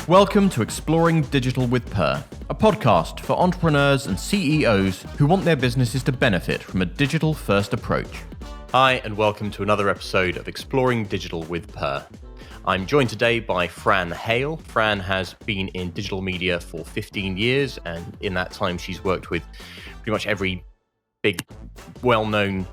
Welcome to Exploring Digital with Purr, a podcast for entrepreneurs and CEOs who want their businesses to benefit from a digital-first approach. Hi, and welcome to another episode of Exploring Digital with Purr. I'm joined today by Fran Hale. Fran has been in digital media for 15 years, and in that time she's worked with pretty much every big, well-known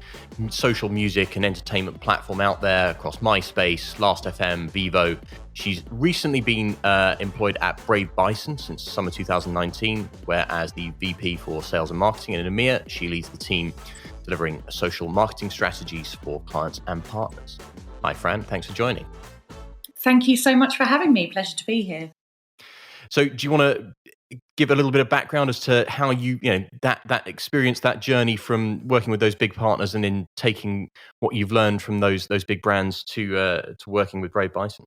social music and entertainment platform out there across MySpace, Last.fm, Vivo. She's recently been employed at Brave Bison since summer 2019, where as the VP for Sales and Marketing, and in EMEA, she leads the team delivering social marketing strategies for clients and partners. Hi, Fran. Thanks for joining. Thank you so much for having me. Pleasure to be here. So do you want to give a little bit of background as to how that experience, that journey from working with those big partners and then taking what you've learned from those big brands to working with Brave Bison?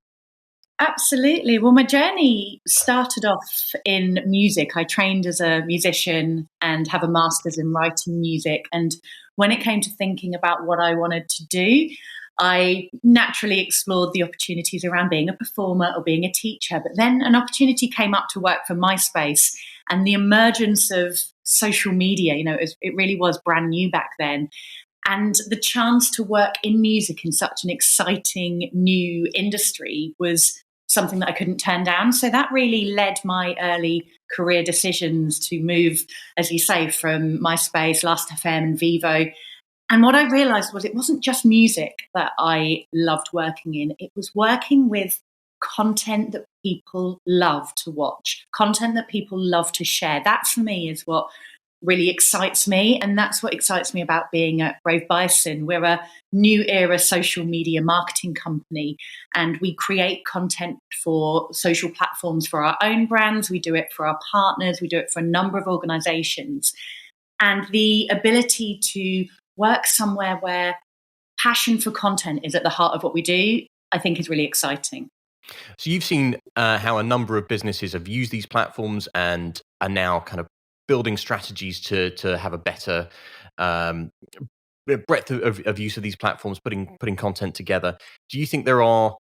Absolutely. Well, my journey started off in music. I trained as a musician and have a master's in writing music. And when it came to thinking about what I wanted to do, I naturally explored the opportunities around being a performer or being a teacher. But then an opportunity came up to work for MySpace, and the emergence of social media, it really was brand new back then. And the chance to work in music in such an exciting new industry was something that I couldn't turn down. So that really led my early career decisions to move, as you say, from MySpace, Last.fm and Vivo. And what I realized was it wasn't just music that I loved working in. It was working with content that people love to watch, content that people love to share. That for me is what really excites me. And that's what excites me about being at Brave Bison. We're a new era social media marketing company, and we create content for social platforms for our own brands. We do it for our partners. We do it for a number of organizations. And the ability to work somewhere where passion for content is at the heart of what we do, I think is really exciting. So you've seen how a number of businesses have used these platforms and are now kind of building strategies to have a better breadth of use of these platforms, putting content together. Do you think there are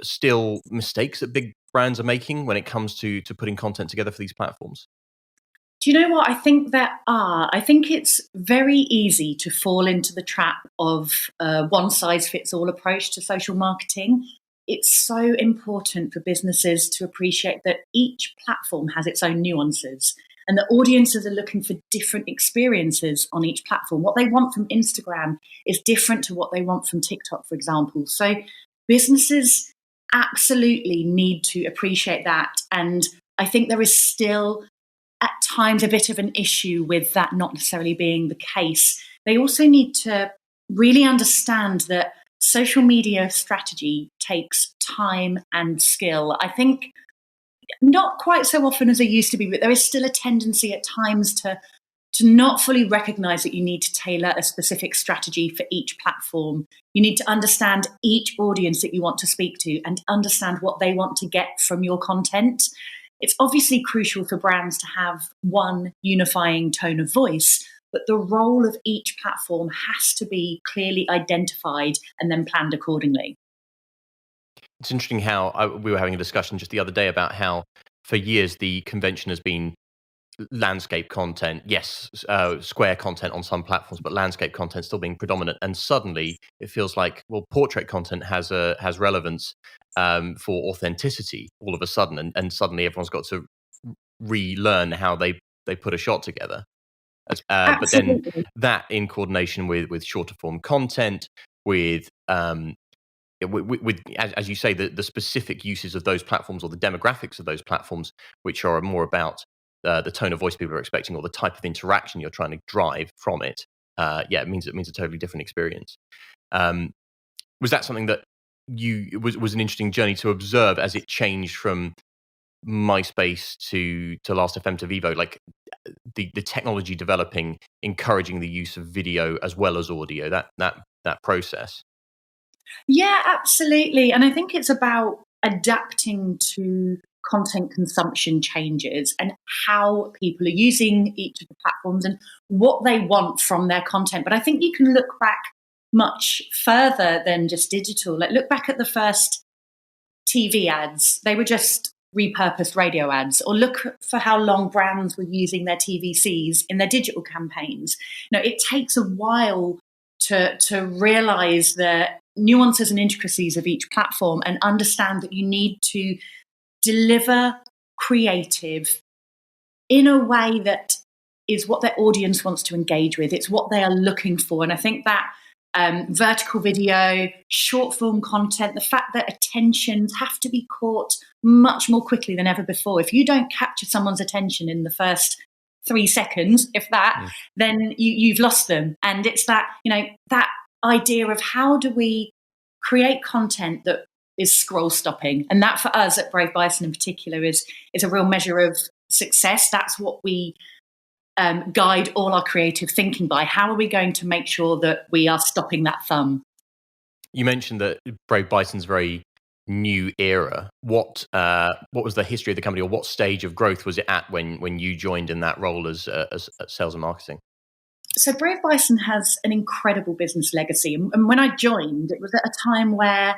still mistakes that big brands are making when it comes to putting content together for these platforms? Do you know what? I think there are. I think it's very easy to fall into the trap of a one-size-fits-all approach to social marketing. It's so important for businesses to appreciate that each platform has its own nuances, and that audiences are looking for different experiences on each platform. What they want from Instagram is different to what they want from TikTok, for example. So businesses absolutely need to appreciate that. And I think there is still at times a bit of an issue with that not necessarily being the case. They also need to really understand that social media strategy takes time and skill. I think not quite so often as there used to be, but there is still a tendency at times to not fully recognize that you need to tailor a specific strategy for each platform. You need to understand each audience that you want to speak to and understand what they want to get from your content. It's obviously crucial for brands to have one unifying tone of voice, but the role of each platform has to be clearly identified and then planned accordingly. It's interesting how we were having a discussion just the other day about how for years the convention has been landscape content, yes, square content on some platforms, but landscape content still being predominant. And suddenly it feels like, well, portrait content has relevance for authenticity all of a sudden, and suddenly everyone's got to relearn how they put a shot together. But then that in coordination with shorter form content, with as you say, the specific uses of those platforms or the demographics of those platforms, which are more about the tone of voice people are expecting or the type of interaction you're trying to drive from it. It means a totally different experience. Was that something that was an interesting journey to observe as it changed from MySpace to Last.fm to Vivo, like the technology developing, encouraging the use of video as well as audio, that process? Yeah, absolutely. And I think it's about adapting to content consumption changes and how people are using each of the platforms and what they want from their content. But I think you can look back much further than just digital. Like, look back at the first TV ads. They were just repurposed radio ads, or look for how long brands were using their TVCs in their digital campaigns. It takes a while to realize the nuances and intricacies of each platform and understand that you need to deliver creative in a way that is what their audience wants to engage with. It's what they are looking for. And I think that vertical video, short form content, the fact that attentions have to be caught much more quickly than ever before. If you don't capture someone's attention in the first 3 seconds, if that, then you've lost them. And it's that, that idea of how do we create content that is scroll stopping. And that for us at Brave Bison in particular is a real measure of success. That's what we guide all our creative thinking by. How are we going to make sure that we are stopping that thumb? You mentioned that Brave Bison's very new era. What was the history of the company, or what stage of growth was it at when you joined in that role as sales and marketing? So Brave Bison has an incredible business legacy. And when I joined, it was at a time where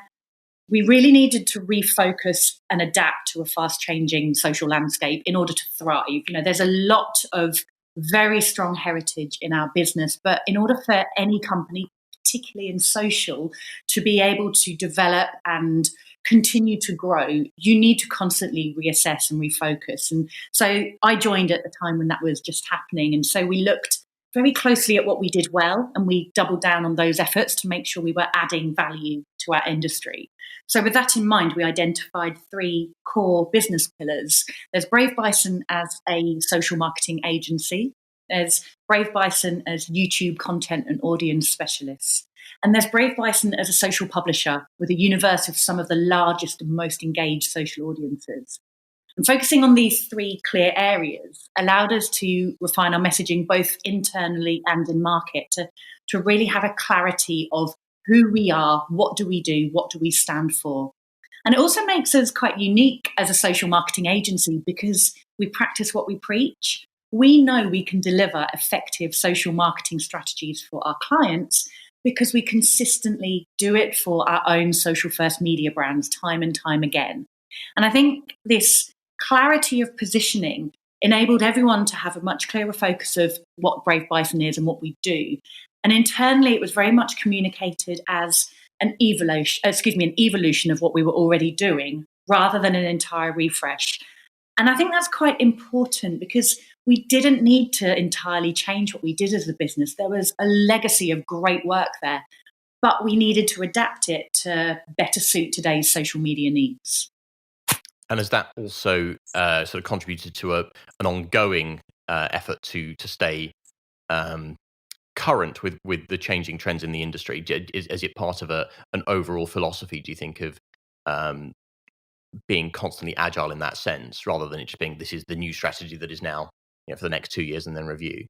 we really needed to refocus and adapt to a fast-changing social landscape in order to thrive. There's a lot of very strong heritage in our business, but in order for any company, particularly in social, to be able to develop and continue to grow, you need to constantly reassess and refocus. And so I joined at the time when that was just happening. And so we looked very closely at what we did well, and we doubled down on those efforts to make sure we were adding value to our industry. So with that in mind, we identified 3 core business pillars. There's Brave Bison as a social marketing agency. There's Brave Bison as YouTube content and audience specialists. And there's Brave Bison as a social publisher with a universe of some of the largest and most engaged social audiences. And focusing on these 3 clear areas allowed us to refine our messaging both internally and in market to really have a clarity of who we are, what do we do, what do we stand for. And it also makes us quite unique as a social marketing agency because we practice what we preach. We know we can deliver effective social marketing strategies for our clients because we consistently do it for our own social first media brands time and time again. And I think this clarity of positioning enabled everyone to have a much clearer focus of what Brave Bison is and what we do. And internally, it was very much communicated as an evolution of what we were already doing rather than an entire refresh. And I think that's quite important because we didn't need to entirely change what we did as a business. There was a legacy of great work there, but we needed to adapt it to better suit today's social media needs. And has that also sort of contributed to an ongoing effort to stay current with the changing trends in the industry? Is it part of an overall philosophy, do you think, of being constantly agile in that sense, rather than it just being this is the new strategy that is now for the next 2 years and then review?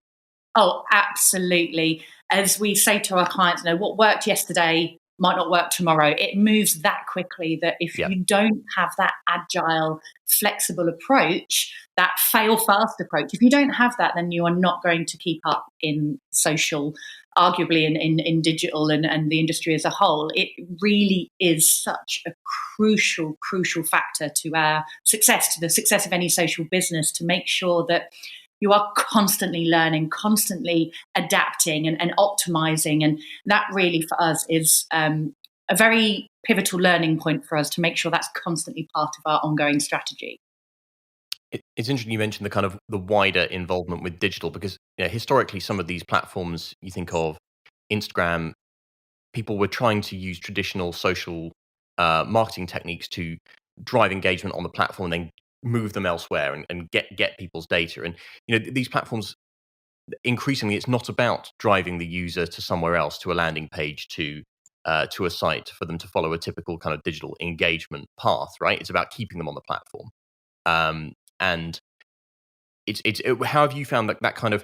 Oh, absolutely. As we say to our clients, what worked yesterday might not work tomorrow. It moves that quickly that if you don't have that agile, flexible approach, that fail fast approach, if you don't have that, then you are not going to keep up in social, arguably in digital and the industry as a whole. It really is such a crucial factor to our success, to the success of any social business, to make sure that you are constantly learning, constantly adapting and optimizing. And that really for us is a very pivotal learning point for us to make sure that's constantly part of our ongoing strategy. It's interesting you mentioned the kind of the wider involvement with digital, because historically some of these platforms, you think of Instagram, people were trying to use traditional social marketing techniques to drive engagement on the platform and then move them elsewhere and get people's data. And these platforms, increasingly, it's not about driving the user to somewhere else, to a landing page, to a site for them to follow a typical kind of digital engagement path, right? It's about keeping them on the platform. And how have you found that kind of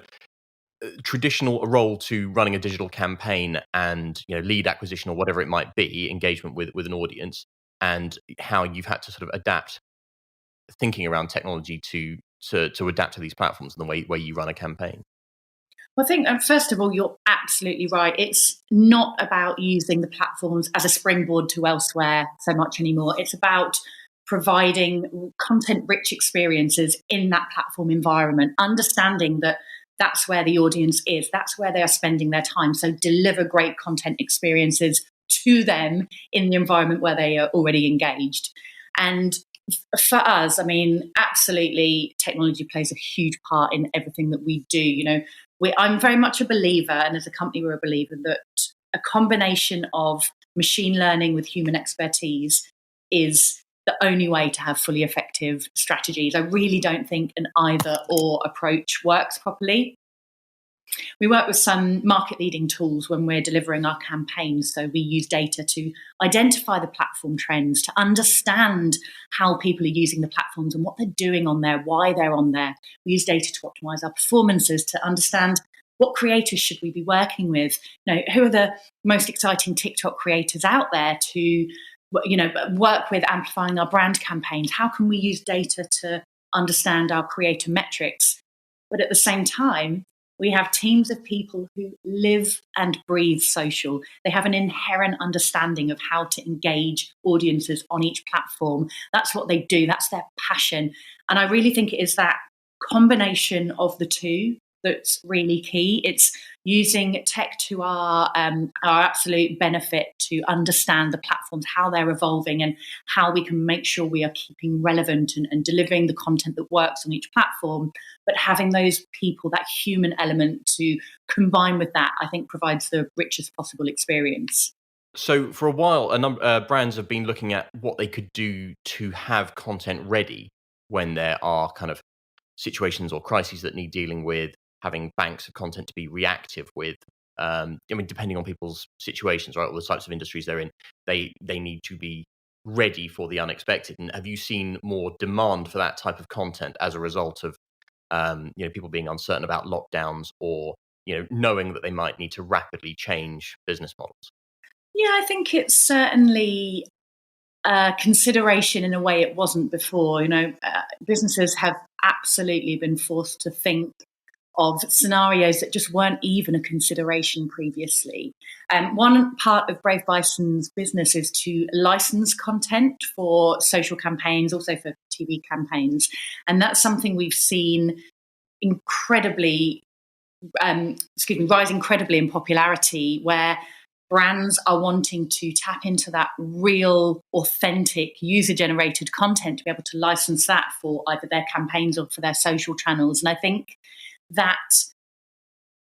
traditional role to running a digital campaign and lead acquisition or whatever it might be, engagement with an audience, and how you've had to sort of adapt thinking around technology to adapt to these platforms and the way you run a campaign? Well, I think, first of all, you're absolutely right. It's not about using the platforms as a springboard to elsewhere so much anymore. It's about providing content-rich experiences in that platform environment, understanding that that's where the audience is, that's where they are spending their time. So deliver great content experiences to them in the environment where they are already engaged. And for us, I mean, absolutely, technology plays a huge part in everything that we do. You know, I'm very much a believer, and as a company, we're a believer that a combination of machine learning with human expertise is the only way to have fully effective strategies. I really don't think an either or approach works properly. We work with some market leading tools when we're delivering our campaigns. So we use data to identify the platform trends, to understand how people are using the platforms and what they're doing on there, why they're on there. We use data to optimize our performances, to understand what creators should we be working with. You know, who are the most exciting TikTok creators out there to, you know, work with amplifying our brand campaigns? How can we use data to understand our creator metrics? But at the same time, we have teams of people who live and breathe social. They have an inherent understanding of how to engage audiences on each platform. That's what they do. That's their passion. And I really think it is that combination of the two that's really key. It's using tech to our absolute benefit to understand the platforms, how they're evolving, and how we can make sure we are keeping relevant and delivering the content that works on each platform. But having those people, that human element to combine with that, I think provides the richest possible experience. So for a while, a number brands have been looking at what they could do to have content ready when there are kind of situations or crises that need dealing with, having banks of content to be reactive with. I mean, depending on people's situations, right, or the types of industries they're in, they need to be ready for the unexpected. And have you seen more demand for that type of content as a result of people being uncertain about lockdowns, or knowing that they might need to rapidly change business models? Yeah, I think it's certainly a consideration in a way it wasn't before. Businesses have absolutely been forced to think of scenarios that just weren't even a consideration previously. One part of Brave Bison's business is to license content for social campaigns, also for TV campaigns. And that's something we've seen rise incredibly in popularity, where brands are wanting to tap into that real, authentic, user-generated content to be able to license that for either their campaigns or for their social channels. And I think that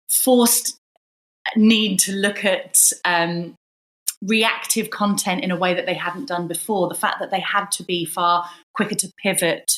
forced need to look at reactive content in a way that they hadn't done before, the fact that they had to be far quicker to pivot,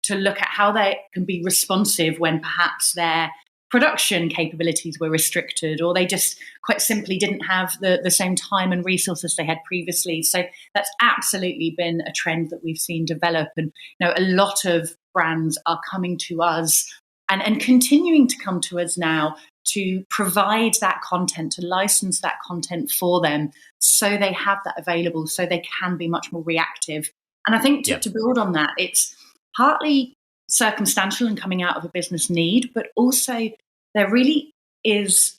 to look at how they can be responsive when perhaps their production capabilities were restricted, or they just quite simply didn't have the same time and resources they had previously. So that's absolutely been a trend that we've seen develop. And a lot of brands are coming to us and continuing to come to us now to provide that content, to license that content for them, so they have that available, so they can be much more reactive. And I think to build on that, it's partly circumstantial and coming out of a business need, but also there really has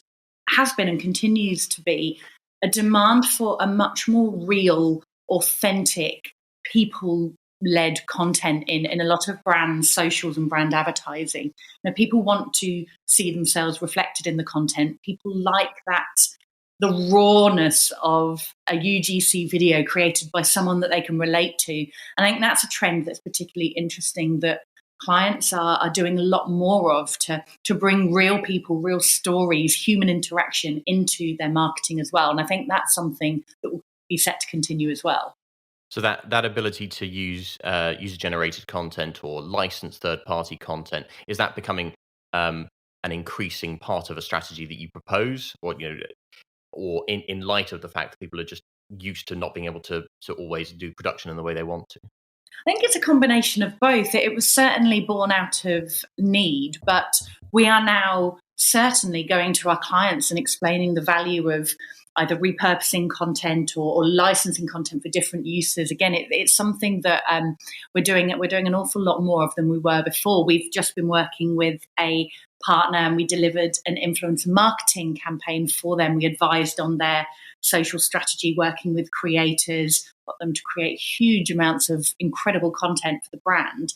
been and continues to be a demand for a much more real, authentic, people-led content in a lot of brands, socials and brand advertising. People want to see themselves reflected in the content. People like that, the rawness of a UGC video created by someone that they can relate to. And I think that's a trend that's particularly interesting, that clients are doing a lot more of, to bring real people, real stories, human interaction into their marketing as well. And I think that's something that will be set to continue as well. So that ability to use user-generated content or licensed third-party content, is that becoming an increasing part of a strategy that you propose, or in light of the fact that people are just used to not being able to always do production in the way they want to? I think it's a combination of both. It was certainly born out of need, but we are now certainly going to our clients and explaining the value of either repurposing content or licensing content for different uses. Again, it's something that we're doing an awful lot more of than we were before. We've just been working with a partner, and we delivered an influencer marketing campaign for them. We advised on their social strategy, working with creators, got them to create huge amounts of incredible content for the brand.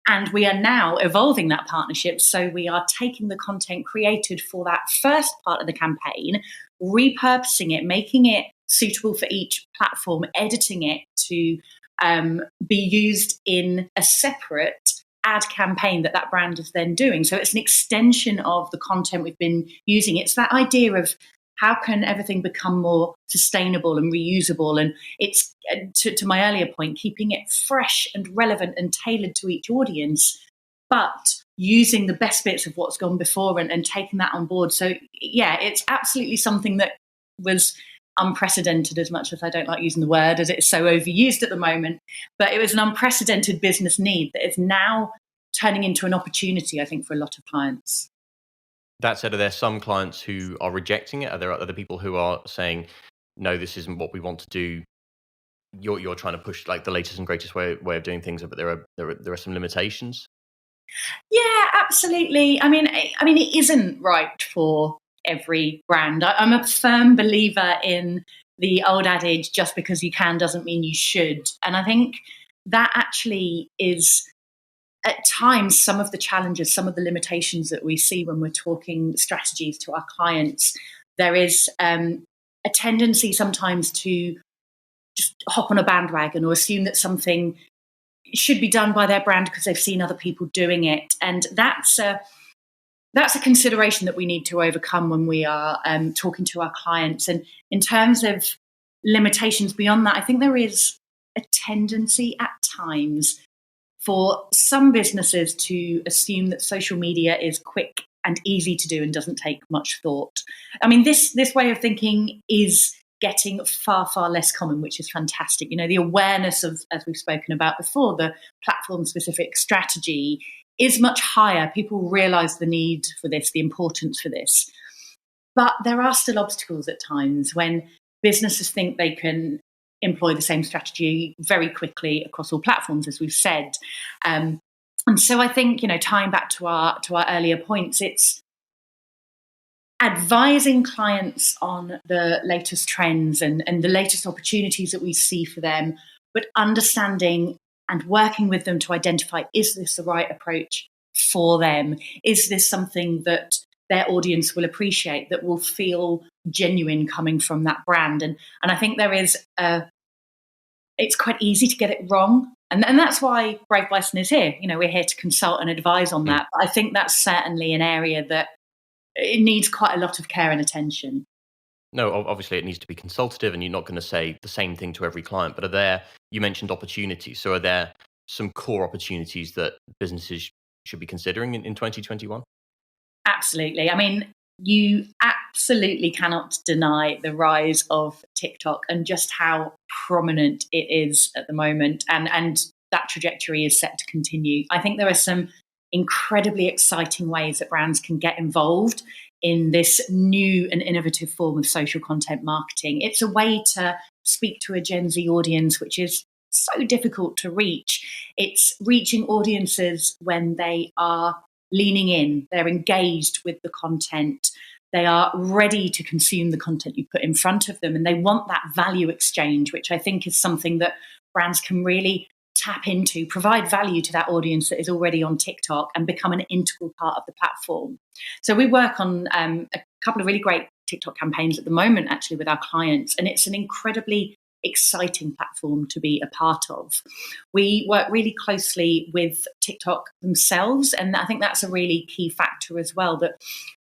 And we are now evolving that partnership. So we are taking the content created for that first part of the campaign, repurposing it, making it suitable for each platform, editing it to be used in a separate ad campaign that brand is then doing. So it's an extension of the content we've been using. It's that idea of how can everything become more sustainable and reusable? And it's, to my earlier point, keeping it fresh and relevant and tailored to each audience, but using the best bits of what's gone before and taking that on board. So, yeah, it's absolutely something that was unprecedented, as much as I don't like using the word, as it's so overused at the moment. But it was an unprecedented business need that is now turning into an opportunity, I think, for a lot of clients. That said, are there some clients who are rejecting it? Are there other people who are saying, no, this isn't what we want to do? You're trying to push like the latest and greatest way of doing things, but there are some limitations. Yeah, absolutely. I mean, it isn't right for every brand. I'm a firm believer in the old adage, just because you can doesn't mean you should. And I think that actually is, at times, some of the challenges, some of the limitations that we see when we're talking strategies to our clients. There is a tendency sometimes to just hop on a bandwagon or assume that something should be done by their brand because they've seen other people doing it. And that's a consideration that we need to overcome when we are talking to our clients. And in terms of limitations beyond that, I think there is a tendency at times for some businesses to assume that social media is quick and easy to do and doesn't take much thought. I mean, this way of thinking is getting far, far less common, which is fantastic. You know, the awareness of, as we've spoken about before, the platform-specific strategy is much higher. People realise the need for this, the importance for this. But there are still obstacles at times when businesses think they can employ the same strategy very quickly across all platforms, as we've said. And so I think, you know, tying back to our earlier points, it's advising clients on the latest trends and the latest opportunities that we see for them, but understanding and working with them to identify, is this the right approach for them? Is this something that their audience will appreciate, that will feel genuine coming from that brand? And I think there is it's quite easy to get it wrong. And that's why Brave Bison is here. You know, we're here to consult and advise on that. But I think that's certainly an area that it needs quite a lot of care and attention. No, obviously it needs to be consultative, and you're not going to say the same thing to every client. But you mentioned opportunities. So are there some core opportunities that businesses should be considering in 2021? Absolutely. I mean, you absolutely cannot deny the rise of TikTok and just how prominent it is at the moment. And that trajectory is set to continue. I think there are some incredibly exciting ways that brands can get involved in this new and innovative form of social content marketing. It's a way to speak to a Gen Z audience, which is so difficult to reach. It's reaching audiences when they are leaning in, they're engaged with the content, they are ready to consume the content you put in front of them, and they want that value exchange, which I think is something that brands can really tap into, provide value to that audience that is already on TikTok and become an integral part of the platform. So we work on a couple of really great TikTok campaigns at the moment, actually, with our clients, and it's an incredibly exciting platform to be a part of. We work really closely with TikTok themselves, and I think that's a really key factor as well, that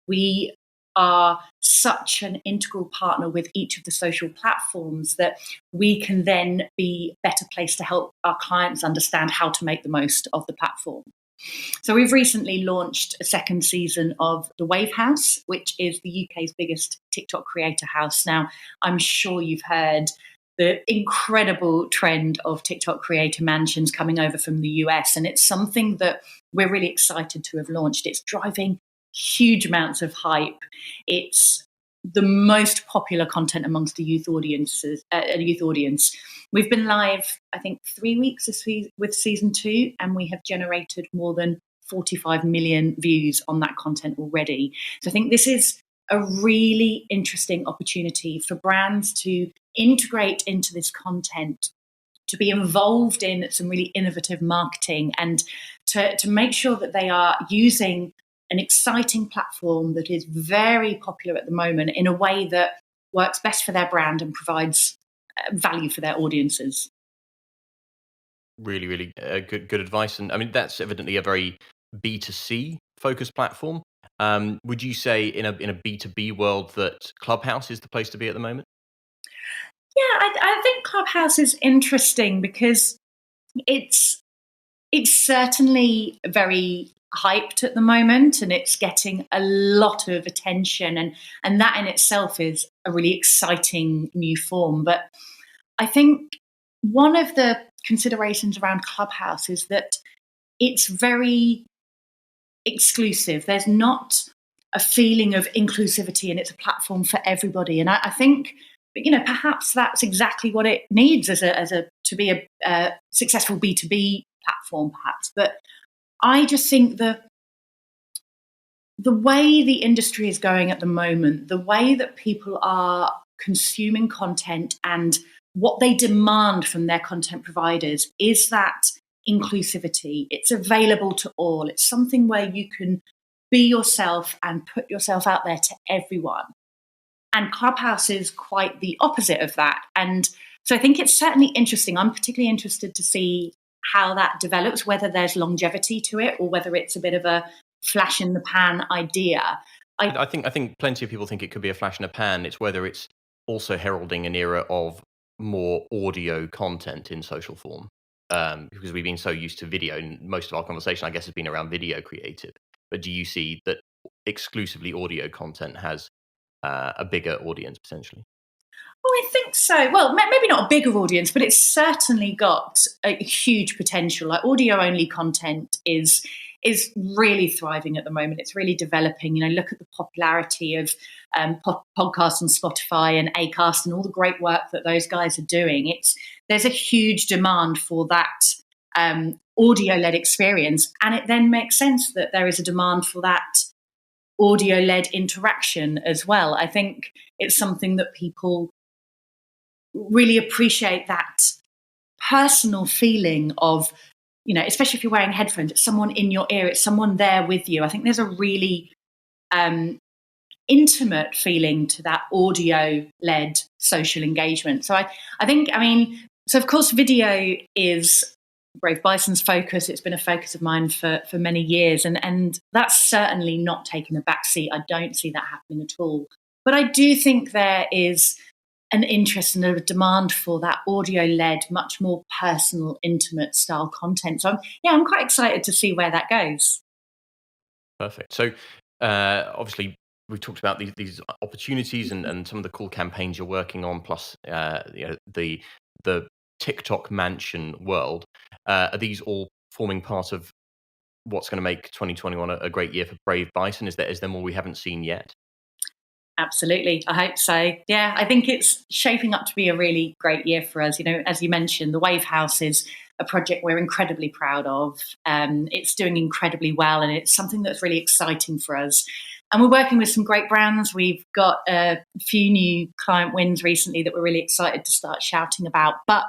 we are such an integral partner with each of the social platforms that we can then be better placed to help our clients understand how to make the most of the platform. So we've recently launched a second season of The Wave House, which is the UK's biggest TikTok creator house. Now, I'm sure you've heard the incredible trend of TikTok creator mansions coming over from the US, and it's something that we're really excited to have launched. It's driving huge amounts of hype. It's the most popular content amongst the youth audience. We've been live, I think, 3 weeks with season 2, and we have generated more than 45 million views on that content already. So I think this is a really interesting opportunity for brands to integrate into this content, to be involved in some really innovative marketing, and to make sure that they are using an exciting platform that is very popular at the moment in a way that works best for their brand and provides value for their audiences. Really, really good advice. And I mean, that's evidently a very B2C focused platform. Would you say in a B2B world that Clubhouse is the place to be at the moment? Yeah, I think Clubhouse is interesting because it's certainly very hyped at the moment, and it's getting a lot of attention, and that in itself is a really exciting new form. But I think one of the considerations around Clubhouse is that it's very exclusive. There's not a feeling of inclusivity, and it's a platform for everybody. And I think, perhaps that's exactly what it needs to be a successful B2B platform, perhaps. But I just think the way the industry is going at the moment, the way that people are consuming content and what they demand from their content providers is that inclusivity. It's available to all. It's something where you can be yourself and put yourself out there to everyone. And Clubhouse is quite the opposite of that. And so I think it's certainly interesting. I'm particularly interested to see how that develops, whether there's longevity to it or whether it's a bit of a flash in the pan idea. I think plenty of people think it could be a flash in a pan. It's whether it's also heralding an era of more audio content in social form, because we've been so used to video, and most of our conversation, I guess, has been around video creative. But do you see that exclusively audio content has a bigger audience potentially? Well, I think so. Well, maybe not a bigger audience, but it's certainly got a huge potential. Like audio-only content is really thriving at the moment. It's really developing. Look at the popularity of podcasts on Spotify and Acast and all the great work that those guys are doing. There's a huge demand for that audio-led experience, and it then makes sense that there is a demand for that audio-led interaction as well. I think it's something that people really appreciate, that personal feeling of, especially if you're wearing headphones, it's someone in your ear, it's someone there with you. I think there's a really intimate feeling to that audio-led social engagement. So I think, so of course video is Brave Bison's focus. It's been a focus of mine for many years, and that's certainly not taken a backseat. I don't see that happening at all. But I do think there is an interest and a demand for that audio-led, much more personal, intimate style content. So I'm quite excited to see where that goes. Perfect. So obviously we've talked about these opportunities and some of the cool campaigns you're working on, plus the TikTok mansion world. Are these all forming part of what's going to make 2021 a great year for Brave Bison? Is there more we haven't seen yet? Absolutely. I hope so. Yeah, I think it's shaping up to be a really great year for us. As you mentioned, the Wave House is a project we're incredibly proud of. It's doing incredibly well, and it's something that's really exciting for us. And we're working with some great brands. We've got a few new client wins recently that we're really excited to start shouting about. But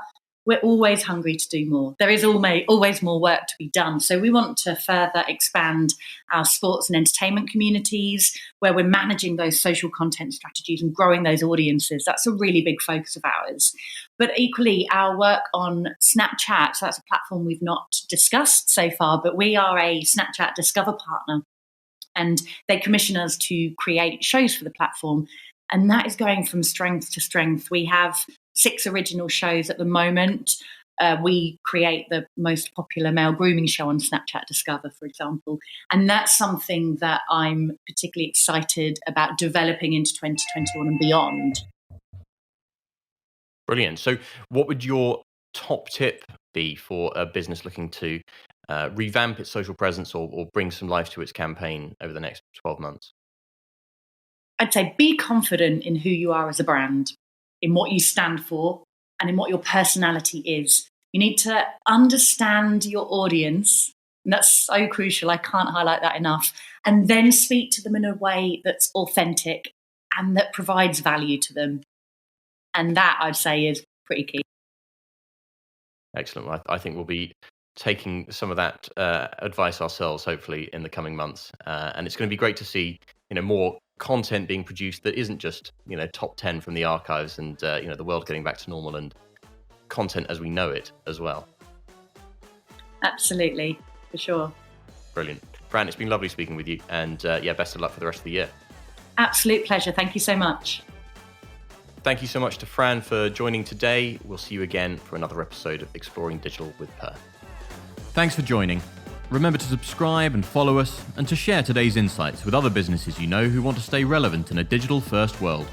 we're always hungry to do more. There is always more work to be done. So we want to further expand our sports and entertainment communities, where we're managing those social content strategies and growing those audiences. That's a really big focus of ours. But equally, our work on Snapchat, so that's a platform we've not discussed so far, but we are a Snapchat Discover partner, and they commission us to create shows for the platform. And that is going from strength to strength. We have 6 original shows at the moment. We create the most popular male grooming show on Snapchat Discover, for example. And that's something that I'm particularly excited about developing into 2021 and beyond. Brilliant. So what would your top tip be for a business looking to revamp its social presence or bring some life to its campaign over the next 12 months? I'd say be confident in who you are as a brand, in what you stand for, and in what your personality is. You need to understand your audience And that's so crucial. I can't highlight that enough. And then speak to them in a way that's authentic and that provides value to them. And that, I'd say, is pretty key. Excellent. I think we'll be taking some of that advice ourselves, hopefully, in the coming months. And it's going to be great to see, more content being produced that isn't just, top 10 from the archives and, the world getting back to normal, and content as we know it as well. Absolutely, for sure. Brilliant. Fran, it's been lovely speaking with you. And best of luck for the rest of the year. Absolute pleasure. Thank you so much. Thank you so much to Fran for joining today. We'll see you again for another episode of Exploring Digital with Purr. Thanks for joining. Remember to subscribe and follow us, and to share today's insights with other businesses you know who want to stay relevant in a digital-first world.